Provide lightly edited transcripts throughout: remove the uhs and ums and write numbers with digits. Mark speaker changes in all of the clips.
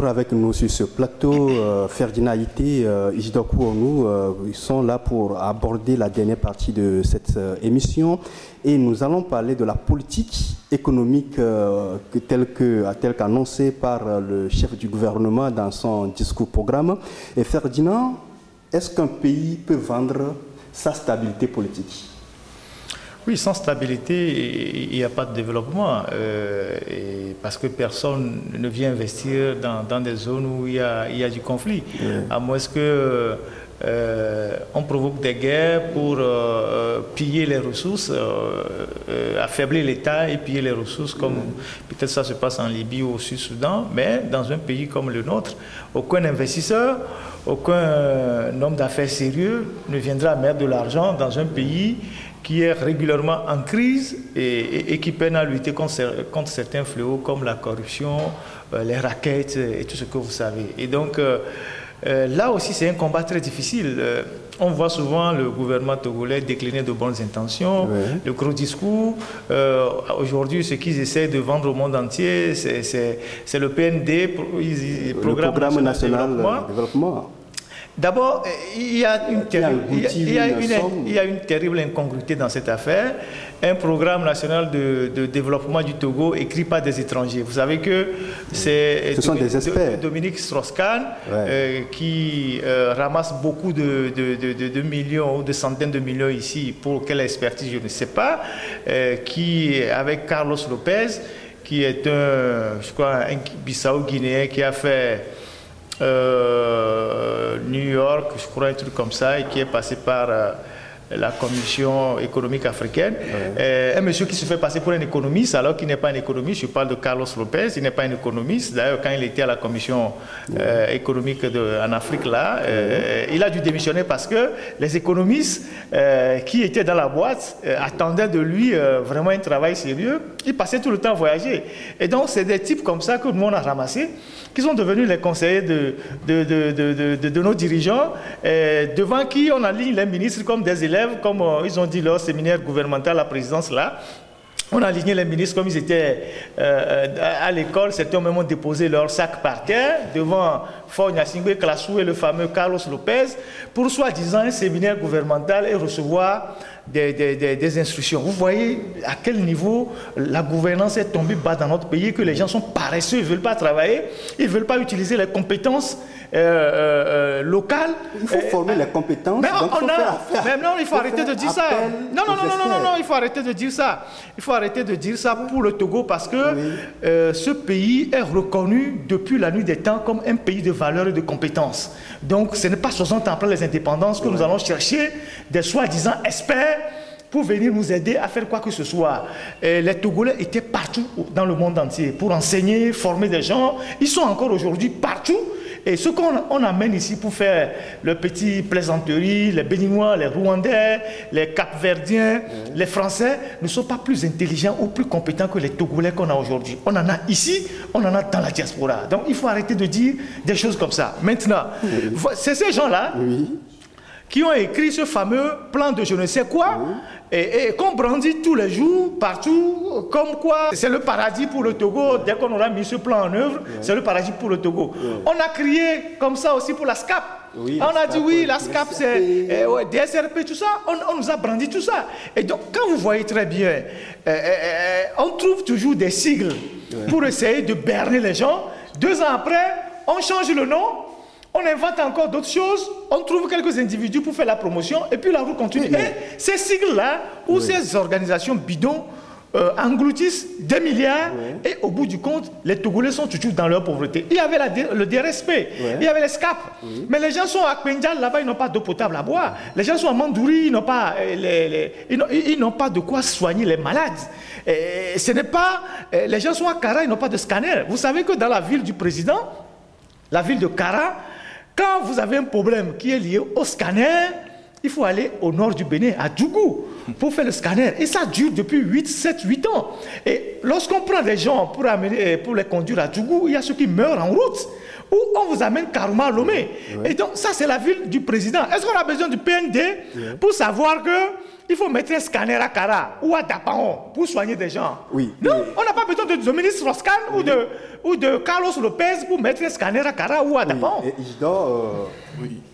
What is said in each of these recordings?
Speaker 1: toujours avec nous sur ce plateau. Ferdinand Ité, Ijidokou Onou, ils sont là pour aborder la dernière partie de cette émission. Et nous allons parler de la politique économique telle qu'annoncée par le chef du gouvernement dans son discours-programme. Et Ferdinand, est-ce qu'un pays peut vendre sa stabilité politique?
Speaker 2: Oui, sans stabilité, il n'y a pas de développement, parce que personne ne vient investir dans des zones où il y a du conflit, à moins que on provoque des guerres pour piller les ressources, affaiblir l'État et piller les ressources, comme peut-être ça se passe en Libye ou au Sud-Soudan, mais dans un pays comme le nôtre, aucun investisseur, aucun homme d'affaires sérieux ne viendra mettre de l'argent dans un pays qui est régulièrement en crise et qui peine à lutter contre certains fléaux comme la corruption, les rackets et tout ce que vous savez. Et donc, là aussi, c'est un combat très difficile. On voit souvent le gouvernement togolais décliner de bonnes intentions, de gros discours. Aujourd'hui, ce qu'ils essaient de vendre au monde entier, c'est le PND, Programme national de développement. D'abord, il y a une terrible incongruité dans cette affaire. Un programme national de développement du Togo écrit par des étrangers. Vous savez que c'est Dominique Strauss-Kahn qui ramasse beaucoup de millions ou de centaines de millions ici. Pour quelle expertise, je ne sais pas. Qui, avec Carlos Lopez, qui est un Bissau-Guinéen qui a fait New York, je crois, un truc comme ça, et qui est passé par la Commission économique africaine. Un monsieur qui se fait passer pour un économiste alors qu'il n'est pas un économiste. Je parle de Carlos Lopez, il n'est pas un économiste. D'ailleurs, quand il était à la Commission économique en Afrique, là, il a dû démissionner parce que les économistes qui étaient dans la boîte attendaient de lui vraiment un travail sérieux. Il passait tout le temps à voyager. Et donc, c'est des types comme ça que nous, on a ramassés, qui sont devenus les conseillers de nos dirigeants, devant qui on aligne les ministres comme des élèves, comme ils ont dit leur séminaire gouvernemental à la présidence là. On a aligné les ministres comme ils étaient à l'école. Certains ont même déposé leur sac par terre devant Faure Gnassingbé Classou et le fameux Carlos Lopez pour soi-disant un séminaire gouvernemental et recevoir des instructions. Vous voyez à quel niveau la gouvernance est tombée bas dans notre pays, que les gens sont paresseux, ils ne veulent pas travailler, ils ne veulent pas utiliser les compétences locales.
Speaker 1: Il faut former les compétences.
Speaker 2: Mais non, il faut arrêter de dire ça. Non, il faut arrêter de dire ça. Il faut arrêter de dire ça pour le Togo parce que ce pays est reconnu depuis la nuit des temps comme un pays de valeurs et de compétences. Donc ce n'est pas 60 ans après les indépendances que nous allons chercher des soi-disant experts pour venir nous aider à faire quoi que ce soit. Les Togolais étaient partout dans le monde entier pour enseigner, former des gens. Ils sont encore aujourd'hui partout. Et ce qu'on amène ici pour faire le petit plaisanterie, les Béninois, les Rwandais, les Cap-Verdiens, les Français ne sont pas plus intelligents ou plus compétents que les Togolais qu'on a aujourd'hui. On en a ici, on en a dans la diaspora. Donc il faut arrêter de dire des choses comme ça. Maintenant, c'est ces gens-là qui ont écrit ce fameux plan de je ne sais quoi et qu'on brandit tous les jours, partout, comme quoi c'est le paradis pour le Togo. Dès qu'on aura mis ce plan en œuvre, c'est le paradis pour le Togo. On a crié comme ça aussi pour la SCAP. On a dit oui, la SCAP c'est DSRP, tout ça. On nous a brandi tout ça. Et donc quand vous voyez très bien, on trouve toujours des sigles pour essayer de berner les gens. 2 ans après, on change le nom. On invente encore d'autres choses, on trouve quelques individus pour faire la promotion et puis la roue continue. Et ces sigles-là, ou ces organisations bidons, engloutissent des milliards et au bout du compte, les Togolais sont toujours dans leur pauvreté. Il y avait le DRSP, il y avait les SCAP, mais les gens sont à Kpendial, là-bas, ils n'ont pas d'eau potable à boire. Les gens sont à Mandouri, ils n'ont pas, ils n'ont pas de quoi soigner les malades. Et ce n'est pas, les gens sont à Kara, ils n'ont pas de scanner. Vous savez que dans la ville du président, la ville de Kara, quand vous avez un problème qui est lié au scanner, il faut aller au nord du Bénin, à Djougou, pour faire le scanner. Et ça dure depuis 7, 8 ans. Et lorsqu'on prend des gens pour les conduire à Djougou, il y a ceux qui meurent en route. Ou on vous amène carrément à Lomé. Et donc ça, c'est la ville du président. Est-ce qu'on a besoin du PND pour savoir que il faut mettre un scanner à Kara ou à Dapaon pour soigner des gens.
Speaker 1: Oui.
Speaker 2: Non, on n'a pas besoin de ministre Roscan ou de Carlos Lopez pour mettre un scanner à Kara ou à Dapaon.
Speaker 1: Et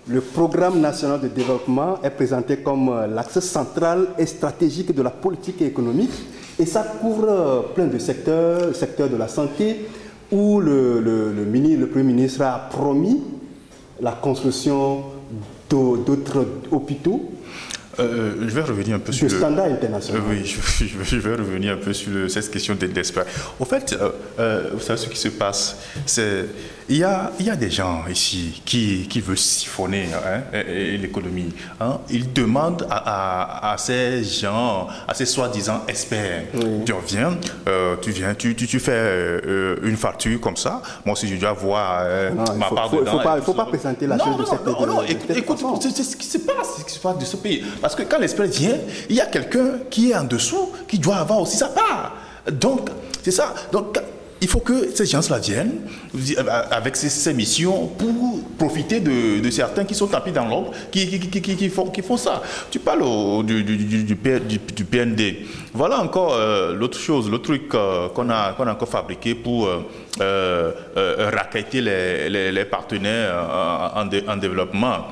Speaker 1: le programme national de développement est présenté comme l'axe central et stratégique de la politique économique. Et ça couvre plein de secteurs, le secteur de la santé, où le Premier ministre a promis la construction d'autres hôpitaux.
Speaker 3: Je vais revenir un peu sur
Speaker 1: le standard international.
Speaker 3: Oui, je vais revenir un peu sur cette question d'espoir. Au fait, vous savez ce qui se passe, c'est il y a des gens ici qui veulent siphonner l'économie. Hein. Ils demandent à ces gens, à ces soi-disant experts, tu viens, tu fais une facture comme ça. Moi aussi, je dois avoir ma part dedans.
Speaker 1: Il ne faut pas présenter la chose de cette manière.
Speaker 3: Non, écoute, c'est ce qui se passe de ce pays. Parce que quand l'expert vient, il y a quelqu'un qui est en dessous, qui doit avoir aussi sa part. Donc, c'est ça. Donc, il faut que ces gens-là viennent avec ces missions pour profiter de certains qui sont tapis dans l'ombre, qui font ça. Tu parles du PND. Voilà encore l'autre chose, le truc qu'on a encore fabriqué pour raqueter les partenaires en développement.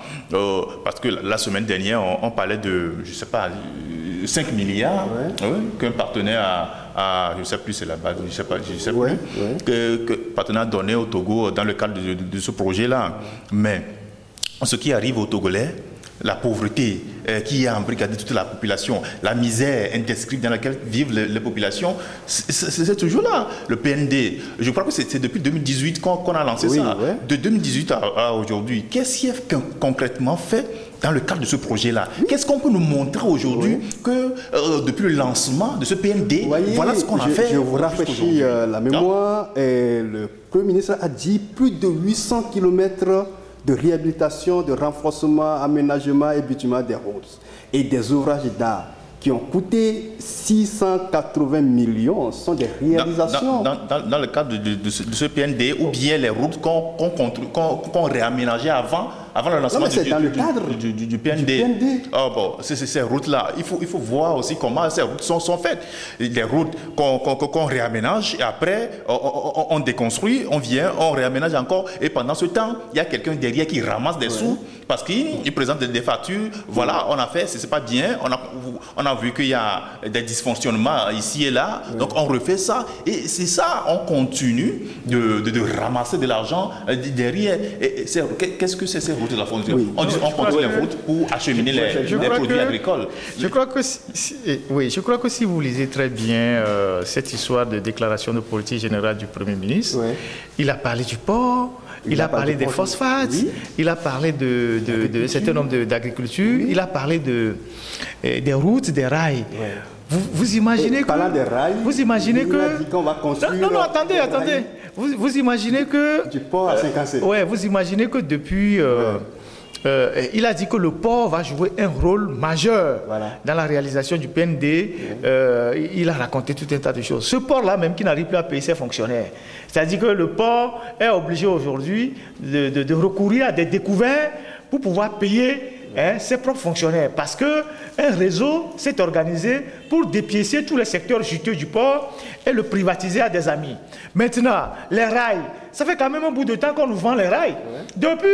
Speaker 3: Parce que la semaine dernière, on parlait de, je ne sais pas, 5 milliards qu'un partenaire je ne sais plus, c'est là-bas, je ne sais plus, que partenaire a donné au Togo dans le cadre de ce projet-là. Mais ce qui arrive aux Togolais, la pauvreté qui a embrigadé toute la population, la misère indescriptible dans laquelle vivent les populations, c'est toujours là. Le PND, je crois que c'est depuis 2018 qu'on a lancé ça. Ouais. De 2018 à aujourd'hui, qu'est-ce qui est concrètement fait dans le cadre de ce projet-là? Qu'est-ce qu'on peut nous montrer aujourd'hui que depuis le lancement de ce PND, voilà ce qu'on a fait?
Speaker 1: Je vous rafraîchis la mémoire. Et le Premier ministre a dit plus de 800 km de réhabilitation, de renforcement, aménagement et bitumage des routes et des ouvrages d'art qui ont coûté 680 millions. Ce sont des réalisations.
Speaker 3: Dans le cadre de ce PND, ou bien les routes qu'on réaménageait avant le lancement du PND. Oh bon, ces routes-là, il faut voir aussi comment ces routes sont faites. Les routes qu'on réaménage et après on déconstruit, on vient, on réaménage encore et pendant ce temps, il y a quelqu'un derrière qui ramasse des sous parce qu'il présente des factures. Voilà, on a fait, c'est pas bien, on a vu qu'il y a des dysfonctionnements ici et là, donc on refait ça et c'est ça, on continue de ramasser de l'argent derrière. Qu'est-ce que c'est ces routes? On construit les routes pour acheminer les produits agricoles.
Speaker 2: Je crois que si vous lisez très bien cette histoire de déclaration de politique générale du Premier ministre, il a parlé du port, il a parlé des phosphates, il a parlé de certain nombre d'agriculture, il a parlé des routes, des rails. Vous imaginez que...
Speaker 1: Parlant des rails,
Speaker 2: vous imaginez que...
Speaker 1: Il a dit qu'on va construire...
Speaker 2: Non, attendez. Vous imaginez que...
Speaker 1: Du port à Saint-Cassé.
Speaker 2: Vous imaginez que depuis... il a dit que le port va jouer un rôle majeur dans la réalisation du PND. Il a raconté tout un tas de choses. Ce port-là, même qui n'arrive plus à payer ses fonctionnaires. C'est-à-dire que le port est obligé aujourd'hui de recourir à des découvertes pour pouvoir payer ses propres fonctionnaires. Parce qu'un réseau s'est organisé pour dépiécer tous les secteurs juteux du port et le privatiser à des amis. Maintenant, les rails, ça fait quand même un bout de temps qu'on nous vend les rails. Depuis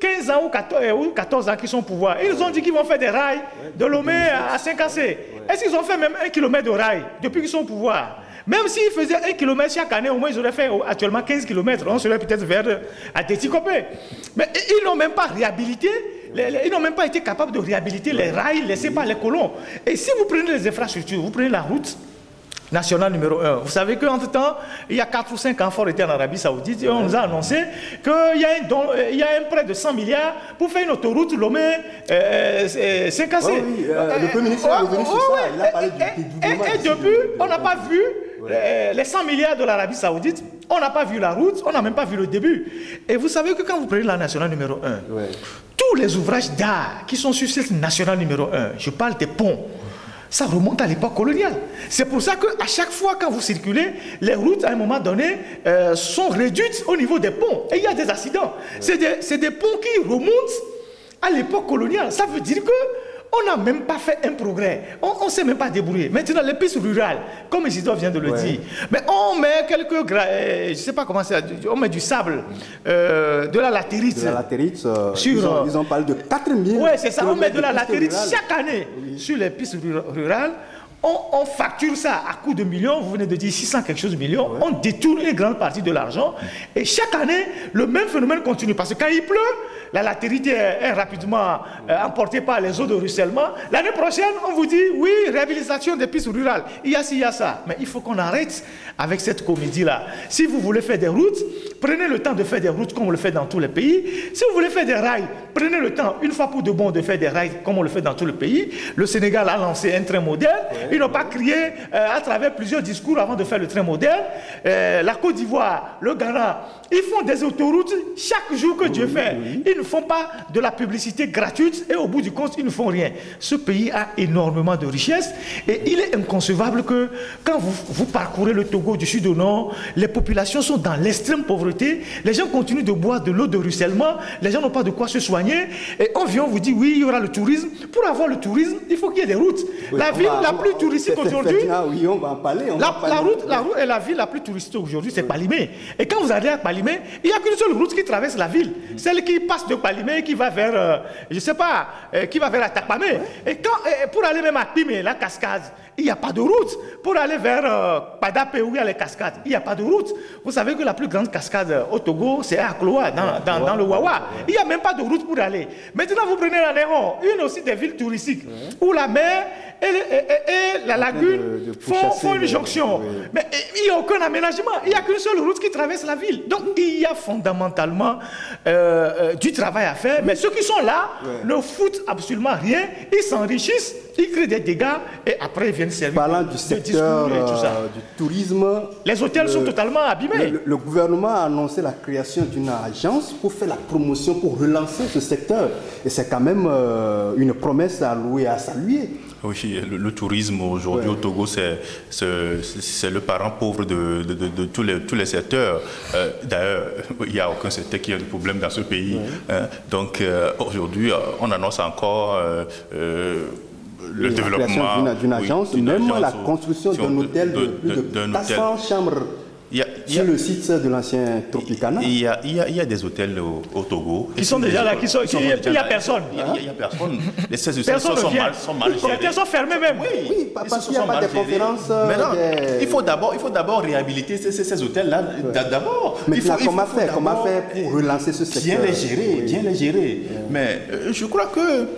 Speaker 2: 15 ans ou 14 ans qu'ils sont au pouvoir, ils ont dit qu'ils vont faire des rails de Lomé à Saint-Cassé. Est-ce qu'ils ont fait même 1 kilomètre de rails depuis qu'ils sont au pouvoir? Même s'ils faisaient 1 kilomètre chaque année, au moins ils auraient fait actuellement 15 kilomètres. On serait peut-être vers à Téticopé. Mais ils n'ont même pas réhabilité. Ils n'ont même pas été capables de réhabiliter les rails laissés par les colons. Et si vous prenez les infrastructures, vous prenez la route nationale numéro 1. Vous savez qu'entre-temps, il y a 4 ou 5 ans, Fort était en Arabie Saoudite et on nous a annoncé qu'il y a un prêt de 100 milliards pour faire une autoroute Lomé-Saint-Cassé.
Speaker 1: Le Premier ministre est revenu sur ça. Il a parlé du dédoublement.
Speaker 2: Et depuis, on n'a pas vu les 100 milliards de l'Arabie Saoudite. On n'a pas vu la route, on n'a même pas vu le début. Et vous savez que quand vous prenez la nationale numéro 1, tous les ouvrages d'art qui sont sur cette nationale numéro 1, je parle des ponts, ça remonte à l'époque coloniale. C'est pour ça qu'à chaque fois quand vous circulez, les routes à un moment donné sont réduites au niveau des ponts. Et il y a des accidents. C'est des ponts qui remontent à l'époque coloniale. Ça veut dire que On n'a même pas fait un progrès. On ne s'est même pas débrouillé. Maintenant, les pistes rurales, comme Isidore vient de le dire, mais on met quelques... je ne sais pas comment c'est, on met du sable, de la latérite.
Speaker 1: De la latérite, ils ont parlé de 4000.
Speaker 2: Oui, c'est ça, on met de la latérite chaque année sur les pistes rurales. On facture ça à coût de millions, vous venez de dire 600 quelque chose millions, on détourne une grande partie de l'argent et chaque année, le même phénomène continue. Parce que quand il pleut, la latérite est rapidement emportée par les eaux de ruissellement. L'année prochaine, on vous dit, oui, réhabilitation des pistes rurales, il y a ci, il y a ça. Mais il faut qu'on arrête avec cette comédie-là. Si vous voulez faire des routes, prenez le temps de faire des routes comme on le fait dans tous les pays. Si vous voulez faire des rails, prenez le temps, une fois pour de bon, de faire des rails comme on le fait dans tout le pays. Le Sénégal a lancé un train moderne. Ils n'ont pas crié à travers plusieurs discours avant de faire le train moderne. La Côte d'Ivoire, le Ghana, ils font des autoroutes chaque jour que Dieu fait. Ils ne font pas de la publicité gratuite et au bout du compte, ils ne font rien. Ce pays a énormément de richesses et il est inconcevable que quand vous parcourez le Togo du sud au nord, les populations sont dans l'extrême pauvreté, les gens continuent de boire de l'eau de ruissellement, les gens n'ont pas de quoi se soigner et on vient, on vous dit oui, il y aura le tourisme. Pour avoir le tourisme, il faut qu'il y ait des routes. La ville la plus touristique aujourd'hui,
Speaker 1: oui, on va en parler.
Speaker 2: La route et la ville la plus touristique aujourd'hui, c'est Palimé. Et quand vous allez à Palimé, il n'y a qu'une seule route qui traverse la ville. Celle qui passe de Palimé, qui va vers, je ne sais pas, qui va vers Atapamé. Et pour aller même à Pimé, la cascade, il n'y a pas de route. Pour aller vers Padapé, où il y a les cascades, il n'y a pas de route. Vous savez que la plus grande cascade au Togo, c'est à Kloa, dans le Wawa. Il n'y a même pas de route pour aller. Maintenant, vous prenez la Néron, une aussi des villes touristiques, où la mer et la lagune font une jonction. Mais il n'y a aucun aménagement. Il n'y a qu'une seule route qui traverse la ville. Donc, il y a fondamentalement du travail à faire. Mais ceux qui sont là ne foutent absolument rien. Ils s'enrichissent, ils créent des dégâts et après ils viennent servir.
Speaker 1: Parlant du secteur du tourisme,
Speaker 2: les hôtels sont totalement abîmés.
Speaker 1: Le gouvernement a annoncé la création d'une agence pour faire la promotion, pour relancer ce secteur. Et c'est quand même une promesse à louer, à saluer.
Speaker 3: Oui, le tourisme aujourd'hui au Togo, c'est le parent pauvre de tous les secteurs. D'ailleurs, il n'y a aucun secteur qui a de problème dans ce pays. Donc aujourd'hui, on annonce encore le développement
Speaker 1: d'une agence, même la construction d'un hôtel de plus de 400 chambres. Sur le site de l'ancien Tropicana.
Speaker 3: Il y a des hôtels au Togo.
Speaker 2: Qui sont déjà là, il n'y a personne.
Speaker 3: Il n'y a personne. Les 16 hôtels sont mal gérés.
Speaker 2: Ils sont fermés même.
Speaker 1: Oui, parce qu'il n'y a pas de conférences.
Speaker 3: Maintenant, il faut d'abord réhabiliter ces hôtels-là. D'abord.
Speaker 1: Mais comment faire pour relancer ce secteur?
Speaker 3: Bien les gérer. Mais je crois que,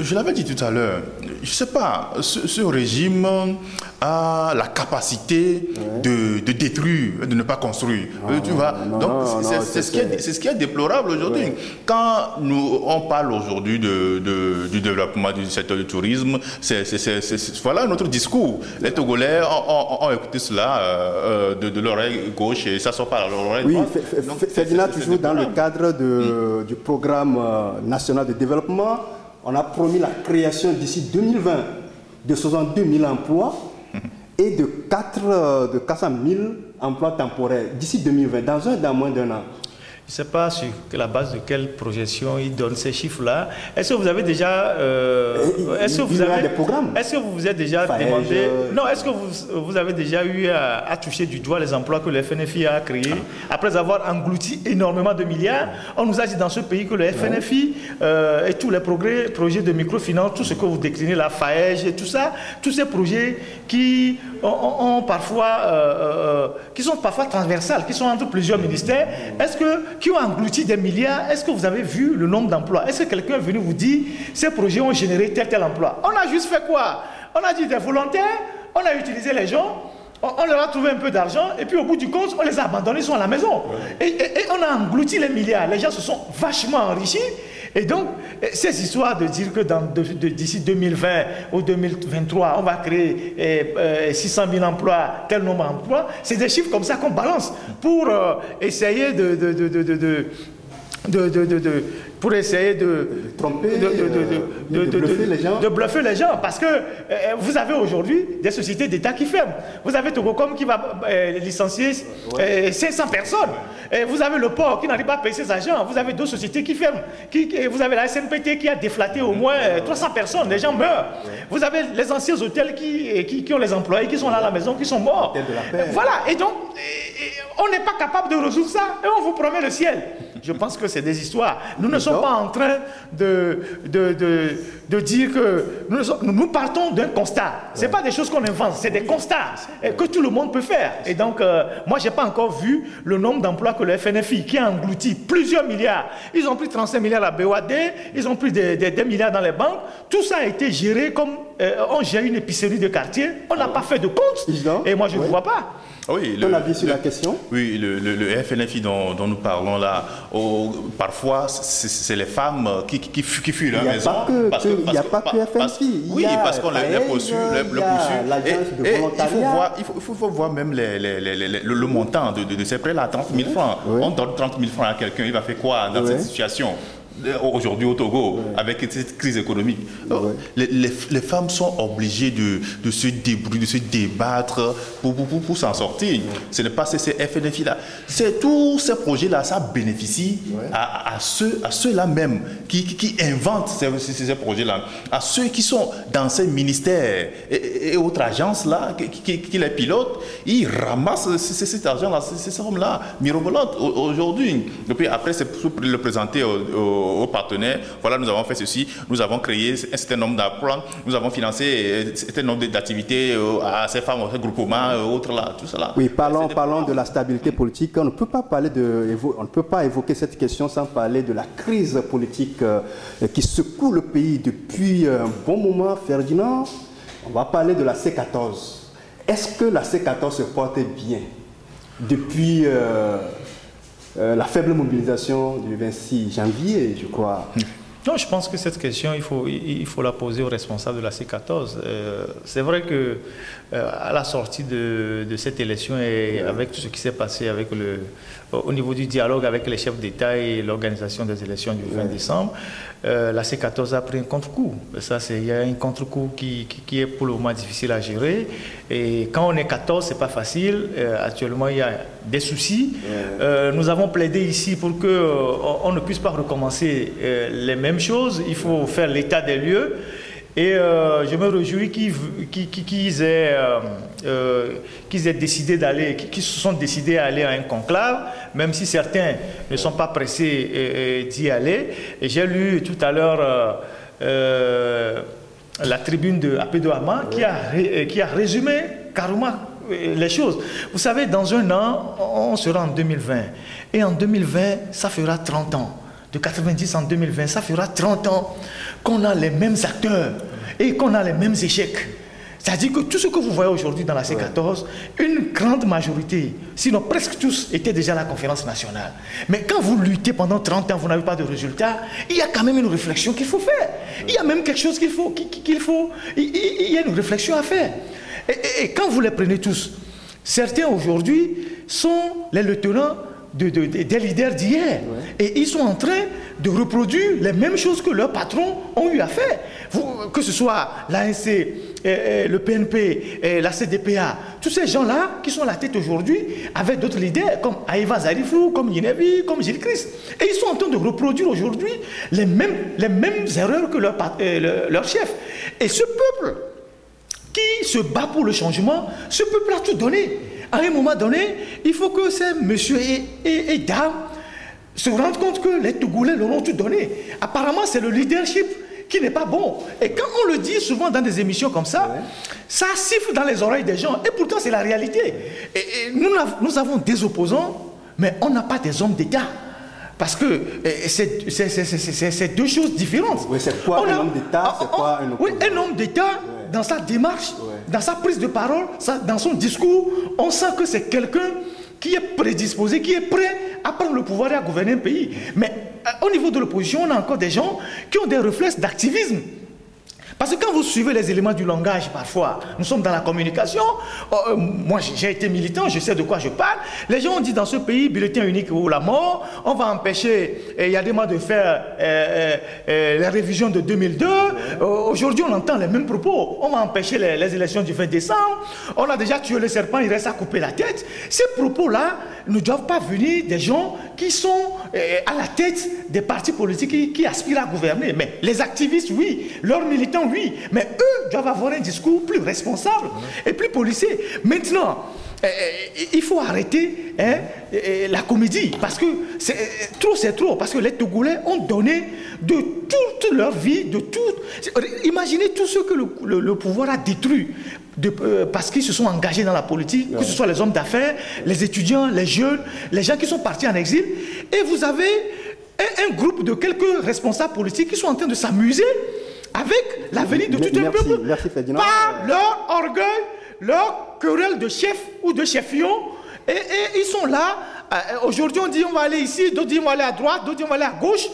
Speaker 3: je l'avais dit tout à l'heure, je ne sais pas, ce régime a la capacité de détruire, de ne pas construire. Tu vois? Donc, c'est ce qui est déplorable aujourd'hui. Quand on parle aujourd'hui du développement du secteur du tourisme, voilà notre discours. Les Togolais ont écouté cela de l'oreille gauche et ça ne sort pas à l'oreille droite.
Speaker 1: Oui, Ferdinand, toujours dans le cadre du programme national de développement, on a promis la création d'ici 2020 de 62 000 emplois et de 400 000 emplois temporaires d'ici 2020, dans moins d'un an.
Speaker 2: Je ne sais pas sur la base de quelle projection ils donnent ces chiffres-là. Est-ce que vous avez déjà... est-ce que vous vous êtes déjà demandé... Non, est-ce que vous avez déjà eu à toucher du doigt les emplois que le FNFI a créés après avoir englouti énormément de milliards? On nous a dit dans ce pays que le FNFI et tous les projets de microfinance, tout ce que vous déclinez, la FAEG et tout ça, tous ces projets qui qui sont parfois transversales, qui sont entre plusieurs ministères, qui ont englouti des milliards. Est-ce que vous avez vu le nombre d'emplois? Est-ce que quelqu'un est venu vous dire ces projets ont généré tel emploi? On a juste fait quoi? On a dit des volontaires, on a utilisé les gens, on leur a trouvé un peu d'argent et puis au bout du compte, on les a abandonnés, ils sont à la maison. Et on a englouti les milliards. Les gens se sont vachement enrichis. Et donc, ces histoires de dire que d'ici 2020 ou 2023, on va créer 600 000 emplois, tel nombre d'emplois, c'est des chiffres comme ça qu'on balance pour essayer pour essayer de bluffer les gens. Parce que vous avez aujourd'hui des sociétés d'État qui ferment. Vous avez Togocom qui va licencier 500 personnes. Et vous avez le port qui n'arrive pas à payer ses agents. Vous avez d'autres sociétés qui ferment. Vous avez la SNPT qui a déflaté au moins 300 personnes. Les gens meurent. Vous avez les anciens hôtels qui ont les employés qui sont là à la maison, qui sont morts. Voilà. Et donc, on n'est pas capable de résoudre ça. Et on vous promet le ciel. Je pense que c'est des histoires. Nous ne sommes pas en train de dire que nous partons d'un constat. Ce n'est pas des choses qu'on invente, c'est des constats que tout le monde peut faire. Et donc, moi, je n'ai pas encore vu le nombre d'emplois que le FNFI, qui a englouti plusieurs milliards. Ils ont pris 35 milliards à BOAD, ils ont pris des milliards dans les banques. Tout ça a été géré comme on gère une épicerie de quartier. On n'a pas fait de compte. Et moi, je ne vois pas.
Speaker 1: Oui, ton avis sur la question?
Speaker 3: Oui, le FNFI dont nous parlons là, parfois c'est les femmes qui fuient leur maison.
Speaker 1: Il n'y a pas que FNFI.
Speaker 3: Oui, parce qu'on les poursuit. Il faut voir même le montant de ces prêts-là, 30 000 francs. On donne 30 000 francs à quelqu'un, il va faire quoi dans cette situation? Aujourd'hui au Togo, avec cette crise économique, les femmes sont obligées de se débrouiller, de se débattre pour s'en sortir. Ce n'est pas ces FNFI-là. C'est tous ces projets-là, ça bénéficie à ceux-là même qui inventent ces projets-là, à ceux qui sont dans ces ministères et autres agences-là qui les pilotent. Ils ramassent cet argent-là, ces sommes-là mirobolantes aujourd'hui. Et puis après, c'est pour le présenter aux partenaires. Voilà, nous avons fait ceci, nous avons créé un certain nombre d'emplois, nous avons financé un certain nombre d'activités à ces femmes, à ces groupements, autres là, tout cela.
Speaker 1: Oui, parlons de la stabilité politique. On ne peut pas évoquer cette question sans parler de la crise politique qui secoue le pays depuis un bon moment. Ferdinand, on va parler de la C14. Est-ce que la C14 se porte bien depuis la faible mobilisation du 26 janvier, je crois?
Speaker 2: Non, je pense que cette question, il faut la poser aux responsables de la C14. C'est vrai que à la sortie de cette élection et avec tout ce qui s'est passé au niveau du dialogue avec les chefs d'État et l'organisation des élections du 20 décembre, la C14 a pris un contre-coup. Il y a un contre-coup qui est pour le moment difficile à gérer. Et quand on est 14, c'est pas facile. Actuellement, il y a des soucis. Nous avons plaidé ici pour qu'on ne puisse pas recommencer les mêmes choses. Il faut faire l'état des lieux. Et je me réjouis qu'ils aient décidé d'aller, qu'ils se sont décidés à aller à un conclave, même si certains ne sont pas pressés d'y aller. Et j'ai lu tout à l'heure la tribune de Apédo Ama qui a résumé carrément les choses. Vous savez, dans un an, on sera en 2020. Et en 2020, ça fera 30 ans. De 90 en 2020, ça fera 30 ans qu'on a les mêmes acteurs et qu'on a les mêmes échecs. C'est-à-dire que tout ce que vous voyez aujourd'hui dans la C14, une grande majorité, sinon presque tous, étaient déjà à la conférence nationale. Mais quand vous luttez pendant 30 ans, vous n'avez pas de résultat, il y a quand même une réflexion qu'il faut faire. Il y a même quelque chose il y a une réflexion à faire. Et quand vous les prenez tous, certains aujourd'hui sont les lieutenants des leaders d'hier. Et ils sont en train de reproduire les mêmes choses que leurs patrons ont eu à faire. Que ce soit l'ANC, le PNP, la CDPA, tous ces gens-là qui sont à la tête aujourd'hui avec d'autres leaders comme Aïva Zarifou, comme Yinevi, comme Gilles Christ. Et ils sont en train de reproduire aujourd'hui les mêmes erreurs que leur chef. Et ce peuple qui se bat pour le changement, ce peuple a tout donné. À un moment donné, il faut que ces messieurs et dames se rendent compte que les Togolais leur ont tout donné. Apparemment, c'est le leadership qui n'est pas bon. Et quand on le dit souvent dans des émissions comme ça, ça siffle dans les oreilles des gens. Et pourtant, c'est la réalité. Et nous avons des opposants, mais on n'a pas des hommes d'État. Parce que c'est deux choses différentes.
Speaker 1: Oui, c'est quoi un homme d'État? C'est quoi un opposant?
Speaker 2: Oui, un homme d'État, dans sa démarche, dans sa prise de parole, dans son discours, on sent que c'est quelqu'un qui est prédisposé, qui est prêt à prendre le pouvoir et à gouverner un pays. Mais au niveau de l'opposition, on a encore des gens qui ont des réflexes d'activisme. Parce que quand vous suivez les éléments du langage, parfois, nous sommes dans la communication. Moi, j'ai été militant, je sais de quoi je parle. Les gens ont dit dans ce pays, bulletin unique ou la mort, on va empêcher, il y a des mois de faire la révision de 2002. Aujourd'hui, on entend les mêmes propos. On va empêcher les élections du 20 décembre. On a déjà tué le serpent, il reste à couper la tête. Ces propos-là ne doivent pas venir des gens qui sont à la tête des partis politiques qui aspirent à gouverner. Mais les activistes, oui. Leurs militants, oui. Mais eux doivent avoir un discours plus responsable et plus policé. Maintenant, il faut arrêter la comédie, parce que c'est trop, parce que les Togolais ont donné de toute leur vie, de tout. Imaginez tout ce que le pouvoir a détruit, parce qu'ils se sont engagés dans la politique, que ce soit les hommes d'affaires, les étudiants, les jeunes, les gens qui sont partis en exil, et vous avez un groupe de quelques responsables politiques qui sont en train de s'amuser avec la venue de tout un peuple par leur orgueil, leur querelle de chef ou de chefion, et ils sont là. Aujourd'hui, on dit on va aller ici, d'autres disent on va aller à droite, d'autres disent on va aller à gauche,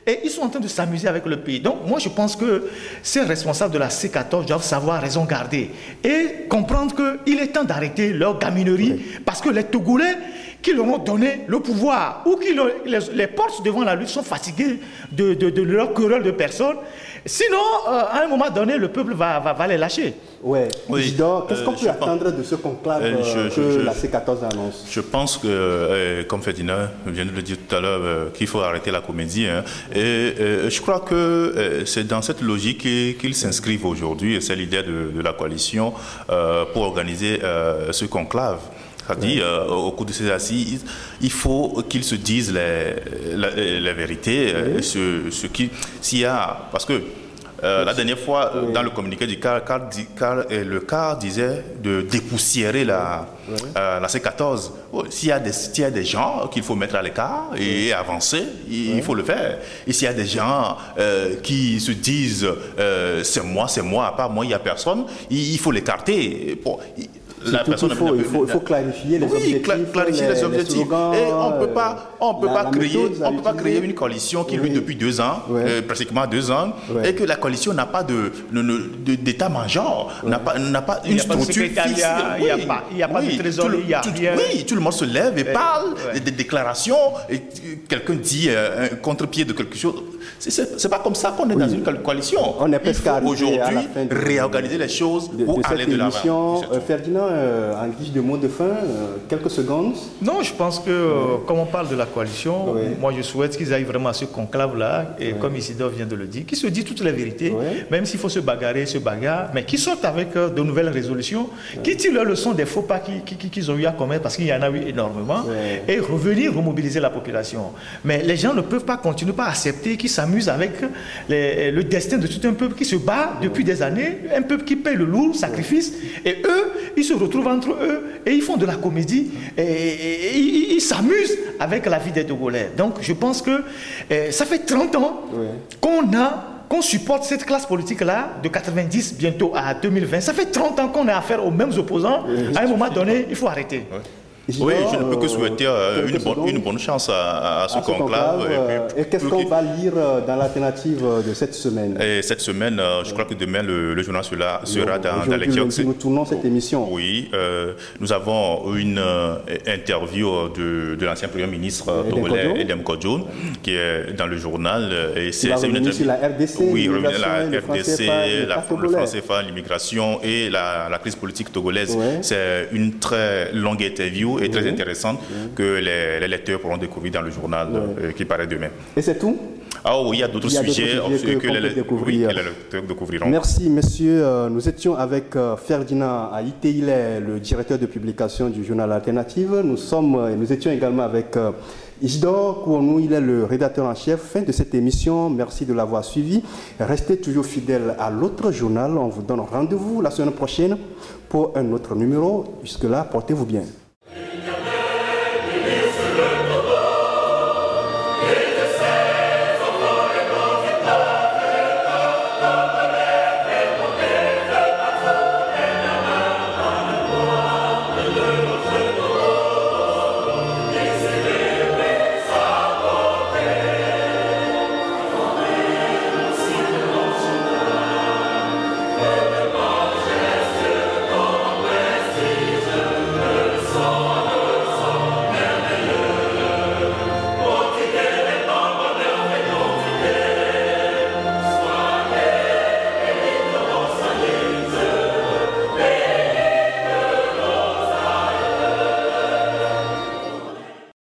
Speaker 2: et ils sont en train de s'amuser avec le pays. Donc, moi, je pense que ces responsables de la C14 doivent savoir raison garder et comprendre qu'il est temps d'arrêter leur gaminerie, parce que les Togolais qui leur ont donné le pouvoir ou qui les portent devant la lutte sont fatigués de leur querelle de personnes. Sinon, à un moment donné, le peuple va les lâcher.
Speaker 1: Oui. Qu'est-ce qu'on peut attendre de ce conclave que la C14 annonce?
Speaker 3: Je pense que, comme Ferdinand vient de le dire tout à l'heure, qu'il faut arrêter la comédie. Et je crois que c'est dans cette logique qu'ils s'inscrivent aujourd'hui, et c'est l'idée de la coalition pour organiser ce conclave. C'est-à-dire, au cours de ces assises, il faut qu'ils se disent les vérités, s'il y a... Parce que la dernière fois, dans le communiqué du le CAR disait de dépoussiérer la C14. S'il y a des gens qu'il faut mettre à l'écart et avancer, il faut le faire. Et s'il y a des gens qui se disent c'est moi, à part moi, il n'y a personne, il faut l'écarter.
Speaker 1: Il faut clarifier les objectifs.
Speaker 3: Clarifier les objectifs. Et on ne peut pas créer une coalition qui lutte depuis 2 ans, pratiquement 2 ans, et que la coalition n'a pas d'état-major, n'a pas une structure fixe.
Speaker 2: Il n'y a pas de trésorerie.
Speaker 3: Oui, tout le monde se lève et parle des déclarations, et quelqu'un dit un contre-pied de quelque chose. C'est pas comme ça qu'on est dans une coalition.
Speaker 1: On est presque arrivé
Speaker 3: aujourd'hui
Speaker 1: à la fin
Speaker 3: réorganiser les choses pour aller de l'avant.
Speaker 1: Ferdinand, en guise de mot de fin, quelques secondes.
Speaker 2: Non, je pense que, comme on parle de la coalition, moi je souhaite qu'ils aillent vraiment à ce conclave-là, et comme Isidore vient de le dire, qu'ils se disent toutes les vérités, même s'il faut se bagarrer, mais qu'ils sortent avec de nouvelles résolutions, qui tirent leur leçon des faux pas qu'ils ont eu à commettre, parce qu'il y en a eu énormément, et revenir remobiliser la population. Mais les gens ne peuvent pas continuer à accepter qu'ils s'amusent avec le destin de tout un peuple qui se bat depuis des années, un peuple qui paye le lourd sacrifice, et eux, ils se retrouvent entre eux et ils font de la comédie et ils s'amusent avec la vie des Togolais. Donc je pense que ça fait 30 ans qu'on supporte cette classe politique-là, de 90 bientôt à 2020. Ça fait 30 ans qu'on a affaire aux mêmes opposants. À un moment donné, il faut arrêter.
Speaker 3: Oui, je ne peux que souhaiter une bonne chance à ce conclave.
Speaker 1: Et qu'est-ce qu'on va lire dans l'alternative de cette semaine?
Speaker 3: Et cette semaine, je crois que demain, le journal sera dans les kiosques.
Speaker 1: Nous tournons cette émission.
Speaker 3: Oui, nous avons une interview de l'ancien Premier ministre togolais, Edem Kodjoun, qui est dans le journal.
Speaker 1: C'est une interview sur la RDC,
Speaker 3: le franc CFA, l'immigration et la crise politique togolaise. C'est une très longue interview et très intéressante que les lecteurs pourront découvrir dans le journal qui paraît demain.
Speaker 1: Et c'est tout?
Speaker 3: Il y a d'autres sujets que les lecteurs découvriront.
Speaker 1: Merci, messieurs. Nous étions avec Ferdinand Aïté, il est le directeur de publication du journal Alternative. Nous étions également avec Isidore Kouanou, il est le rédacteur en chef. Fin de cette émission, merci de l'avoir suivi. Restez toujours fidèles à l'autre journal. On vous donne rendez-vous la semaine prochaine pour un autre numéro. Jusque-là, portez-vous bien.